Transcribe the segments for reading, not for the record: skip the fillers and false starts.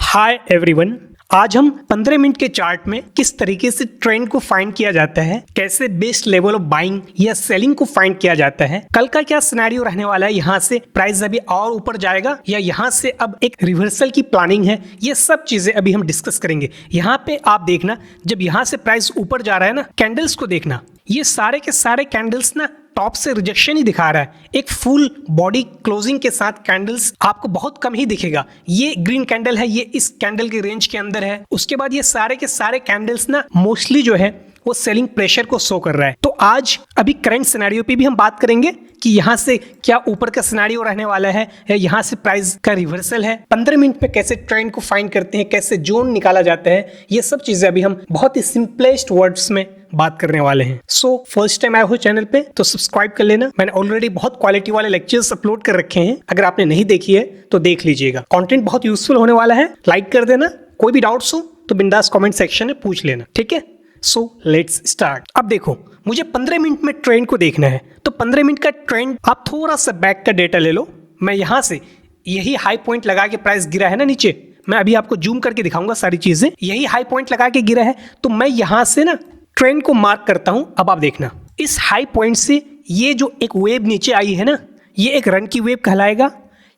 Hi everyone, आज हम 15 minute के चार्ट में किस तरीके से ट्रेंड को फाइंड किया जाता है, कैसे बेस्ट लेवल ऑफ बाइंग या सेलिंग को फाइंड किया जाता है, कल का क्या सिनेरियो रहने वाला है, यहाँ से प्राइस अभी और ऊपर जाएगा या यहाँ से अब एक रिवर्सल की प्लानिंग है, ये सब चीजें अभी हम डिस्कस करेंगे। यहाँ पे आप देखना, जब यहाँ से प्राइस ऊपर जा रहा है ना, कैंडल्स को देखना, ये सारे के सारे कैंडल्स ना टॉप से रिजेक्शन ही दिखा रहा है। एक फुल बॉडी क्लोजिंग के साथ कैंडल्स आपको बहुत कम ही दिखेगा। ये ग्रीन कैंडल है, ये इस कैंडल के रेंज के अंदर है। उसके बाद ये सारे के सारे कैंडल्स ना मोस्टली जो है वो सेलिंग प्रेशर को शो कर रहा है। तो आज अभी करंट सिनेरियो पे भी हम बात करेंगे कि यहाँ से क्या ऊपर का सिनेरियो रहने वाला है या यहाँ से प्राइस का रिवर्सल है। 15 मिनट में कैसे ट्रेंड को फाइंड करते हैं, कैसे जोन निकाला जाता है, ये सब चीजें अभी हम बहुत ही सिंपलेस्ट वर्ड्स में बात करने वाले हैं। सो फर्स्ट टाइम आए हो चैनल पे तो सब्सक्राइब कर लेना। मैंने ऑलरेडी बहुत क्वालिटी वाले लेक्चर्स अपलोड कर रखे हैं, अगर आपने नहीं देखी है तो देख लीजिएगा। कंटेंट बहुत यूजफुल होने वाला है, लाइक कर देना। कोई भी डाउट्स हो तो बिंदास कमेंट सेक्शन में पूछ लेना, ठीक है। So let's start. अब देखो, मुझे 15 मिनट में ट्रेंड को देखना है, तो 15 मिनट का ट्रेंड आप थोड़ा सा बैक का डेटा ले लो। मैं यहाँ से यही हाई पॉइंट लगा के प्राइस गिरा है ना नीचे, मैं अभी आपको जूम करके दिखाऊंगा सारी चीजें। यही हाई पॉइंट लगा के गिरा है, तो मैं यहाँ से ना ट्रेंड को मार्क करता हूं। अब आप देखना, इस हाई पॉइंट से ये जो एक वेव नीचे आई है ना, ये एक रन की वेव कहलाएगा,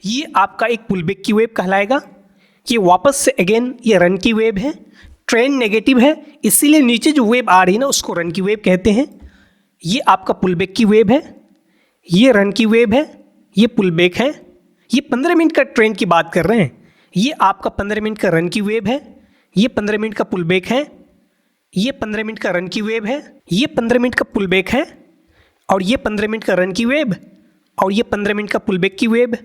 ये आपका एक पुलबैक की वेव कहलाएगा, ये वापस से अगेन ये रन की वेव है। ट्रेंड नेगेटिव है, इसीलिए नीचे जो वेव आ रही है ना उसको रन की वेव कहते हैं। ये आपका पुलबैक की वेव है, ये रन की वेव है, ये पुलबैक है। ये 15 मिनट का ट्रेंड की बात कर रहे हैं। ये आपका 15 मिनट का रन की वेव है, ये 15 मिनट का पुलबैक है, ये 15 मिनट का रन की वेव है, ये 15 मिनट का पुलबैक है, और ये 15 मिनट का रन की वेव, और ये 15 मिनट का पुलबैक की वेव,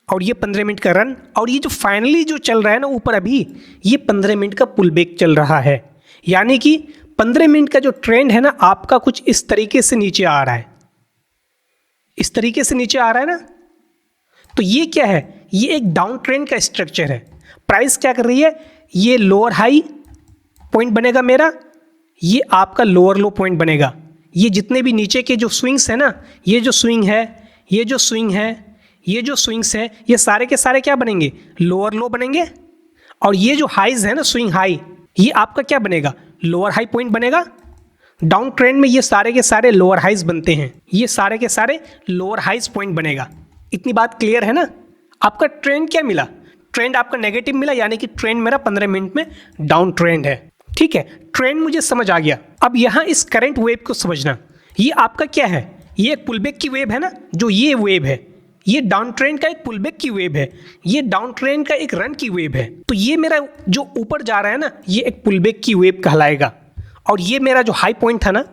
और ये 15 मिनट का रन, और ये जो फाइनली जो चल रहा है ना ऊपर अभी, ये 15 मिनट का पुलबैक चल रहा है। यानी कि 15 मिनट का जो ट्रेंड है ना आपका कुछ इस तरीके से नीचे आ रहा है, इस तरीके से नीचे आ रहा है ना। तो ये क्या है, ये एक डाउन ट्रेंड का स्ट्रक्चर है। प्राइस क्या कर रही है, ये लोअर हाई पॉइंट बनेगा मेरा, ये आपका लोअर लो पॉइंट बनेगा। ये जितने भी नीचे के जो स्विंग्स है ना, ये जो स्विंग है, ये जो स्विंग है, ये जो स्विंग्स है, ये सारे के सारे क्या बनेंगे, लोअर लो बनेंगे। और ये जो हाईज है ना, स्विंग हाई, ये आपका क्या बनेगा, लोअर हाई पॉइंट बनेगा। डाउन ट्रेंड में ये सारे के सारे लोअर हाइज बनते हैं, ये सारे के सारे लोअर हाइज पॉइंट बनेगा। इतनी बात क्लियर है ना। आपका ट्रेंड क्या मिला, ट्रेंड आपका नेगेटिव मिला, यानी कि ट्रेंड मेरा 15 मिनट में डाउन ट्रेंड है। ठीक है, ट्रेंड मुझे समझ आ गया। अब यहाँ इस करंट वेव को समझना, ये आपका क्या है, ये एक पुलबैक की वेव है ना, जो ये वेव है, ये डाउन ट्रेंड का एक पुलबैक की वेव है, ये डाउन ट्रेंड का एक रन की वेव है। तो ये मेरा जो ऊपर जा रहा है ना, ये एक पुलबैक की वेव कहलाएगा। और ये मेरा जो हाई पॉइंट था ना,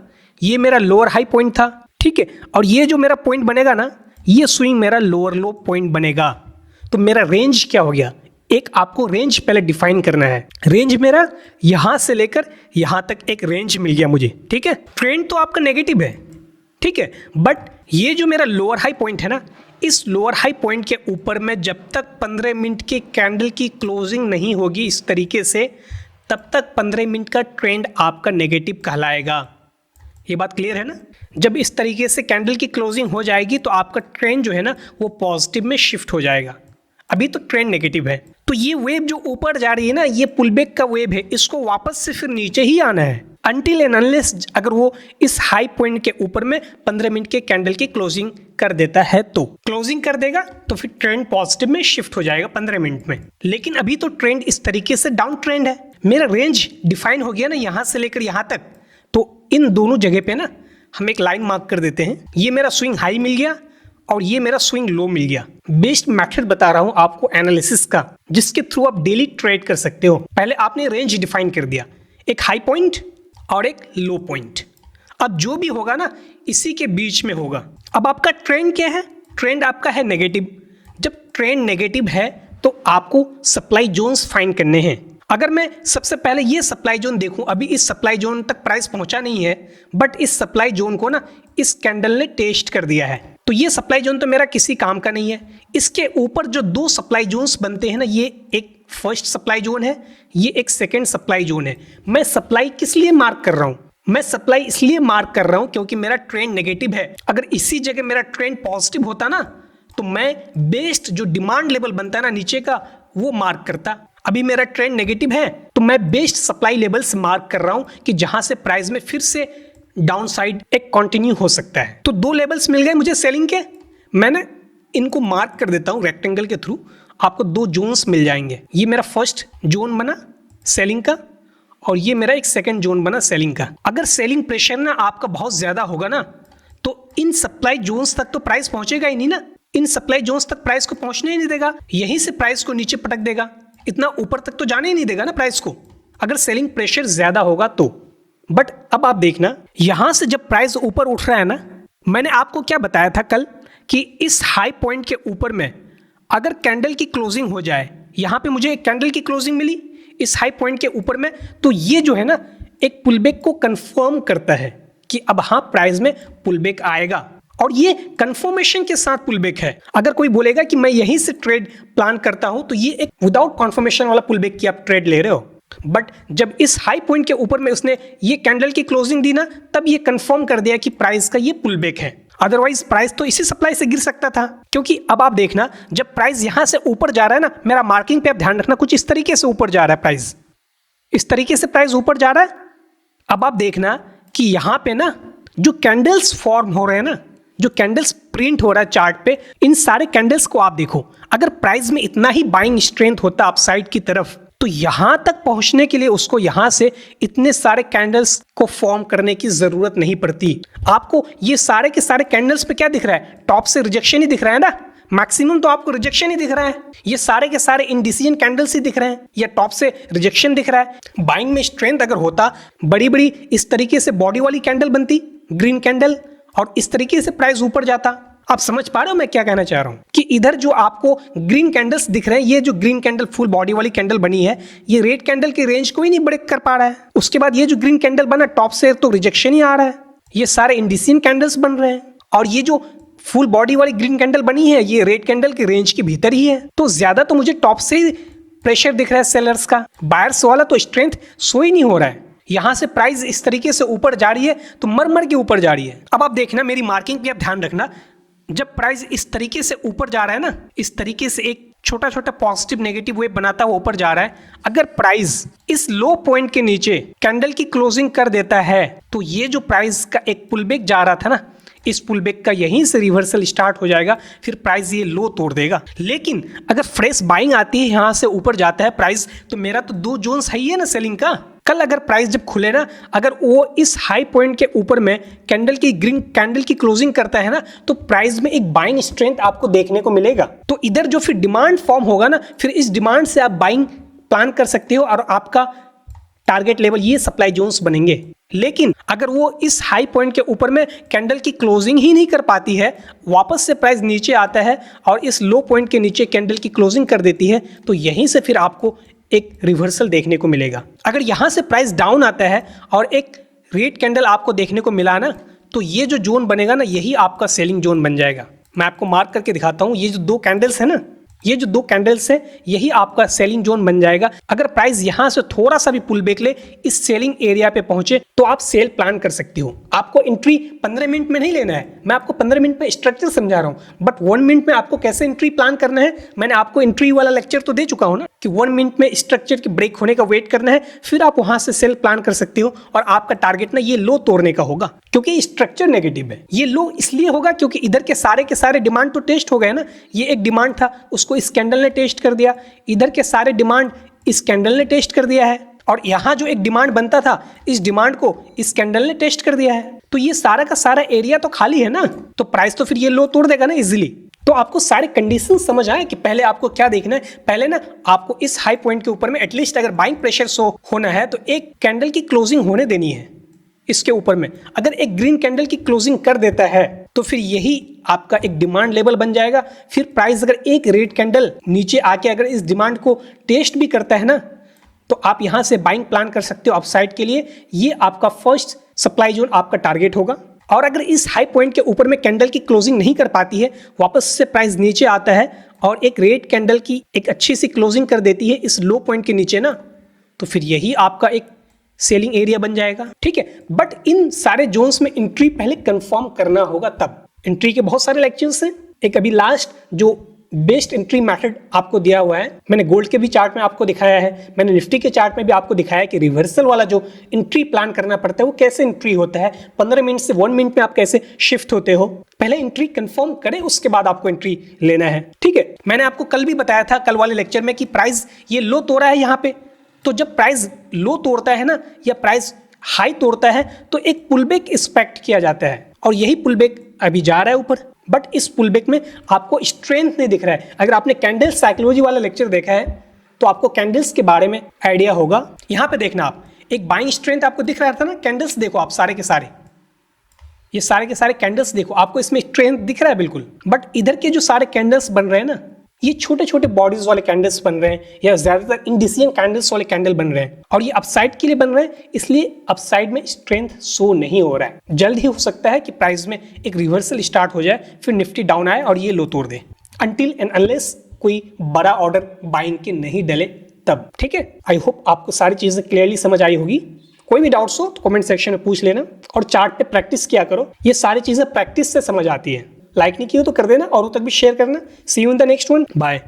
ये मेरा लोअर हाई पॉइंट था, ठीक है। और ये जो मेरा पॉइंट बनेगा ना, ये स्विंग मेरा लोअर लो पॉइंट बनेगा। तो मेरा रेंज क्या हो गया, एक आपको रेंज पहले डिफाइन करना है। रेंज मेरा यहां से लेकर यहां तक एक रेंज मिल गया मुझे, ठीक है। ट्रेंड तो आपका नेगेटिव है, ठीक है, बट ये जो मेरा लोअर हाई पॉइंट है ना, इस लोअर हाई पॉइंट के ऊपर में जब तक 15 मिनट के कैंडल की क्लोजिंग नहीं होगी इस तरीके से, तब तक 15 मिनट का ट्रेंड आपका नेगेटिव कहलाएगा। ये बात क्लियर है ना। जब इस तरीके से कैंडल की क्लोजिंग हो जाएगी तो आपका ट्रेंड जो है ना वो पॉजिटिव में शिफ्ट हो जाएगा। अभी तो ट्रेंड नेगेटिव है। तो ये वेव जो ऊपर जा रही है ना, ये पुलबैक का वेव है, इसको वापस से फिर नीचे ही आना है अनटिल एंड अनलेस अगर वो इस हाई पॉइंट के ऊपर में 15 मिनट के कैंडल की क्लोजिंग कर देता है। तो क्लोजिंग कर देगा तो फिर ट्रेंड पॉजिटिव में शिफ्ट हो जाएगा 15 मिनट में। लेकिन अभी तो ट्रेंड इस तरीके से डाउन ट्रेंड है। मेरा रेंज डिफाइन हो गया ना यहाँ से लेकर यहाँ तक, तो इन दोनों जगह पे ना हम एक लाइन मार्क कर देते हैं। ये मेरा स्विंग हाई मिल गया और ये मेरा स्विंग लो मिल गया। बेस्ट मेथड बता रहा हूं आपको एनालिसिस का, जिसके थ्रू आप डेली ट्रेड कर सकते हो। पहले आपने रेंज डिफाइन कर दिया, एक हाई पॉइंट और एक लो पॉइंट। अब जो भी होगा ना इसी के बीच में होगा। अब आपका ट्रेंड क्या है, ट्रेंड आपका है नेगेटिव। जब ट्रेंड नेगेटिव है तो आपको सप्लाई जोन्स फाइंड करने हैं। अगर मैं सबसे पहले ये सप्लाई जोन देखूं, अभी इस सप्लाई जोन तक प्राइस पहुंचा नहीं है, बट इस सप्लाई जोन को ना इस कैंडल ने टेस्ट कर दिया है। तो ये सप्लाई जोन तो मेरा किसी काम का नहीं है। इसके ऊपर जो दो सप्लाई जोन्स बनते हैं ना, ये एक फर्स्ट सप्लाई जोन है, ये एक सेकेंड सप्लाई जोन है। मैं सप्लाई किस लिए मार्क कर रहा हूं, मैं सप्लाई इसलिए मार्क कर रहा हूं क्योंकि मेरा ट्रेंड नेगेटिव है। अगर इसी जगह मेरा ट्रेंड पॉजिटिव होता ना, तो मैं बेस्ट जो डिमांड लेवल बनता है ना नीचे का, वो मार्क करता। अभी मेरा ट्रेंड नेगेटिव है तो मैं बेस्ट सप्लाई लेवल्स मार्क कर रहा हूं कि जहां से प्राइस में फिर से डाउन साइड एक कंटिन्यू हो सकता है। तो 2 लेवल्स मिल गए मुझे सेलिंग के, मैंने इनको मार्क कर देता हूं रेक्टेंगल के थ्रू। आपको 2 जोन्स मिल जाएंगे। ये मेरा फर्स्ट जोन बना सेलिंग का और ये मेरा एक सेकंड जोन बना सेलिंग का। अगर सेलिंग प्रेशर ना आपका बहुत ज्यादा होगा ना तो इन सप्लाई जोन्स तक तो प्राइस पहुंचेगा ही नहीं ना, इन सप्लाई जोन्स तक प्राइस को पहुंचने ही नहीं देगा, यहीं से प्राइस को नीचे पटक देगा, इतना ऊपर तक तो जाने ही नहीं देगा ना प्राइस को, अगर सेलिंग प्रेशर ज्यादा होगा तो। बट अब आप देखना यहां से जब प्राइस ऊपर उठ रहा है ना, मैंने आपको क्या बताया था कल कि इस हाई पॉइंट के ऊपर में अगर कैंडल की क्लोजिंग हो जाए, यहां पे मुझे एक कैंडल की क्लोजिंग मिली इस हाई पॉइंट के ऊपर में, तो ये जो है ना एक पुलबैक को कंफर्म करता है कि अब हाँ प्राइस में पुलबैक आएगा, और ये कंफर्मेशन के साथ पुलबैक है। अगर कोई बोलेगा कि मैं यहीं से ट्रेड प्लान करता हूं तो ये एक विदाउट कंफर्मेशन वाला पुलबैक की आप ट्रेड ले रहे हो। बट जब इस हाई पॉइंट के ऊपर में उसने ये कैंडल की क्लोजिंग दी ना, तब ये कंफर्म कर दिया कि प्राइस का ये पुलबैक है। अदरवाइज प्राइस तो इसी सप्लाई से गिर सकता था, क्योंकि अब आप देखना जब प्राइस यहां से ऊपर जा रहा है ना, मेरा मार्किंग पे आप ध्यान रखना, कुछ इस तरीके से ऊपर जा रहा है प्राइस, इस तरीके से प्राइस ऊपर जा रहा है। अब आप देखना कि यहां पे ना जो कैंडल्स फॉर्म हो रहे हैं ना, जो कैंडल्स प्रिंट हो रहा है चार्ट पे, इन सारे कैंडल्स को आप देखो। अगर प्राइस में इतना ही बाइंग स्ट्रेंथ होता अपसाइड की तरफ तो यहां तक पहुंचने के लिए उसको यहां से इतने सारे कैंडल्स को फॉर्म करने की जरूरत नहीं पड़ती। आपको ये सारे के सारे कैंडल्स पे क्या दिख रहा है, टॉप से रिजेक्शन ही दिख रहा है ना, मैक्सिमम तो आपको रिजेक्शन ही दिख रहा है। ये सारे के सारे इंडिसीजन कैंडल्स ही दिख रहे हैं, या टॉप से रिजेक्शन दिख रहा है। बाइंग में स्ट्रेंथ अगर होता, बड़ी बड़ी इस तरीके से बॉडी वाली कैंडल बनती, ग्रीन कैंडल, और इस तरीके से प्राइस ऊपर जाता। आप समझ पा रहे हो मैं क्या कहना चाह रहा हूं कि इधर जो आपको ग्रीन कैंडल्स दिख रहे हैं, ये जो ग्रीन कैंडल फुल बॉडी वाली कैंडल बनी है, ये रेड कैंडल की रेंज को ही नहीं ब्रेक कर पा रहा है। उसके बाद ये जो ग्रीन कैंडल बना टॉप से तो रिजेक्शन ही आ रहा है। ये सारे इंडिसियन कैंडल्स बन रहे हैं, और ये जो फुल बॉडी वाली ग्रीन कैंडल बनी है ये रेड कैंडल की रेंज के भीतर ही है। तो ज्यादा तो मुझे टॉप से ही प्रेशर दिख रहा है सेलर्स का, बायर्स वाला तो स्ट्रेंथ शो ही नहीं हो रहा है। यहां से प्राइस इस तरीके से ऊपर जा रही है तो मर मर के ऊपर जा रही है। अब आप देखना मेरी मार्किंग पे आप ध्यान रखना, जब प्राइस इस तरीके से ऊपर जा रहा है ना, इस तरीके से एक छोटा छोटा पॉजिटिव नेगेटिव वेव बनाता हुआ ऊपर जा रहा है, अगर प्राइस इस लो पॉइंट के नीचे कैंडल की क्लोजिंग कर देता है तो ये जो प्राइस का एक पुलबैक जा रहा था ना, इस पुलबैक का यहीं से रिवर्सल स्टार्ट हो जाएगा, फिर प्राइस ये लो तोड़ देगा। लेकिन अगर फ्रेश बाइंग आती है, यहां से ऊपर जाता है प्राइस, तो मेरा तो 2 जोन्स है ही है ना सेलिंग का। कल अगर प्राइस जब खुले ना, अगर वो इस हाई पॉइंट के ऊपर में कैंडल की ग्रीन कैंडल की क्लोजिंग करता है ना, तो प्राइस में एक बाइंग स्ट्रेंथ आपको देखने को मिलेगा। तो इधर जो फिर डिमांड फॉर्म होगा ना, फिर इस डिमांड से आप बाइंग प्लान कर सकते हो और आपका टारगेट लेवल ये सप्लाई जोन्स बनेंगे। लेकिन अगर वो इस हाई पॉइंट के ऊपर में कैंडल की क्लोजिंग ही नहीं कर पाती है, वापस से प्राइस नीचे आता है और इस लो पॉइंट के नीचे कैंडल की क्लोजिंग कर देती है, तो यहीं से फिर आपको एक रिवर्सल देखने को मिलेगा। अगर यहां से प्राइस डाउन आता है और एक रेड कैंडल आपको देखने को मिला ना, तो ये जो जोन बनेगा ना, यही आपका सेलिंग जोन बन जाएगा। मैं आपको मार्क करके दिखाता हूं, ये जो 2 कैंडल्स है ना, ये जो 2 कैंडल्स है, यही आपका सेलिंग जोन बन जाएगा। अगर प्राइस यहां से थोड़ा सा भी पुल बैक ले, इस सेलिंग एरिया पे पहुंचे, तो आप सेल प्लान कर सकते हो। आपको एंट्री 15 मिनट में नहीं लेना है, मैं आपको 15 मिनट में स्ट्रक्चर समझा रहा हूं, बट 1 मिनट में आपको कैसे एंट्री प्लान करना है, मैंने आपको एंट्री वाला लेक्चर तो दे चुका हूं ना, कि 1 मिनट में स्ट्रक्चर के ब्रेक होने का वेट करना है, फिर आप वहां से सेल प्लान कर सकते हो। और आपका टारगेट ना ये लो तोड़ने का होगा, क्योंकि स्ट्रक्चर नेगेटिव है। ये लो इसलिए होगा क्योंकि इधर के सारे डिमांड तो टेस्ट हो गए ना। ये एक डिमांड था, उसको इस कैंडल ने टेस्ट कर दिया, इधर के सारे डिमांड इस कैंडल ने टेस्ट कर दिया है, और यहां जो एक डिमांड बनता था, इस डिमांड को इस कैंडल ने टेस्ट कर दिया है। तो ये सारा का सारा एरिया तो खाली है ना, तो प्राइस तो फिर ये लो तोड़ देगा ना इजीली। तो आपको सारे कंडीशन समझ आए कि पहले आपको क्या देखना है। पहले ना आपको इस हाई पॉइंट के ऊपर में एटलीस्ट अगर बाइंग प्रेशर शो होना है तो एक कैंडल की क्लोजिंग होने देनी है। इसके ऊपर में अगर एक ग्रीन कैंडल की क्लोजिंग कर देता है तो फिर यही आपका एक डिमांड लेवल बन जाएगा। फिर प्राइस अगर एक रेड कैंडल नीचे आके अगर इस डिमांड को टेस्ट भी करता है ना, तो आप यहां से बाइंग प्लान कर सकते हो अपसाइड के लिए। ये आपका फर्स्ट सप्लाई जोन आपका टारगेट होगा। और अगर इस हाई पॉइंट के ऊपर में कैंडल की क्लोजिंग नहीं कर पाती है, वापस से प्राइस नीचे आता है और एक रेड कैंडल की एक अच्छी सी क्लोजिंग कर देती है इस लो पॉइंट के नीचे ना, तो फिर यही आपका एक सेलिंग एरिया बन जाएगा। ठीक है, बट इन सारे जोन्स में एंट्री पहले कंफर्म करना होगा। तब एंट्री के बहुत सारे लेक्चर्स हैं। एक अभी लास्ट जो बेस्ट एंट्री मेथड आपको दिया हुआ है। मैंने गोल्ड के भी चार्ट में आपको दिखाया है, मैंने निफ्टी के चार्ट में भी आपको दिखाया है कि रिवर्सल वाला जो एंट्री प्लान करना पड़ता है वो कैसे एंट्री होता है, 15 मिनट से 1 मिनट में आप कैसे शिफ्ट होते हो। पहले एंट्री कंफर्म करें, उसके बाद आपको एंट्री लेना है, ठीक है। मैंने आपको कल भी बताया था, कल वाले लेक्चर में, कि प्राइस ये लो तोड़ा है यहाँ पे, तो जब प्राइस लो तोड़ता है ना या प्राइस हाई तोड़ता है तो एक पुलबैक एक्सपेक्ट किया जाता है, और यही पुलबैक अभी जा रहा है ऊपर। बट इस पुलबैक में आपको स्ट्रेंथ नहीं दिख रहा है। अगर आपने कैंडल साइकोलॉजी वाला लेक्चर देखा है तो आपको कैंडल्स के बारे में आइडिया होगा। यहाँ पे देखना, आप एक बाइंग स्ट्रेंथ आपको दिख रहा था ना, कैंडल्स देखो आप सारे के सारे, ये सारे के सारे कैंडल्स देखो, आपको इसमें स्ट्रेंथ दिख रहा है बिल्कुल। बट इधर के जो सारे कैंडल्स बन रहे हैं ना, ये छोटे छोटे बॉडीज वाले कैंडल्स बन रहे हैं, या ज्यादातर इंडिसियन कैंडल्स वाले कैंडल बन रहे हैं, और ये अपसाइड के लिए बन रहे हैं, इसलिए अपसाइड में स्ट्रेंथ शो नहीं हो रहा है। जल्द ही हो सकता है कि प्राइस में एक रिवर्सल स्टार्ट हो जाए, फिर निफ्टी डाउन आए और ये लो तोड़ दे, अनटिल एंड अनलेस कोई बड़ा ऑर्डर बाइंग के नहीं डले तब, ठीक है। आई होप आपको सारी चीजें क्लियरली समझ आई होगी। कोई भी डाउट्स हो तो कमेंट सेक्शन में पूछ लेना, और चार्ट पे प्रैक्टिस किया करो, ये सारी चीजें प्रैक्टिस से समझ आती है। लाइक नहीं किया तो कर देना, और तक भी शेयर करना। See you in the next one, bye.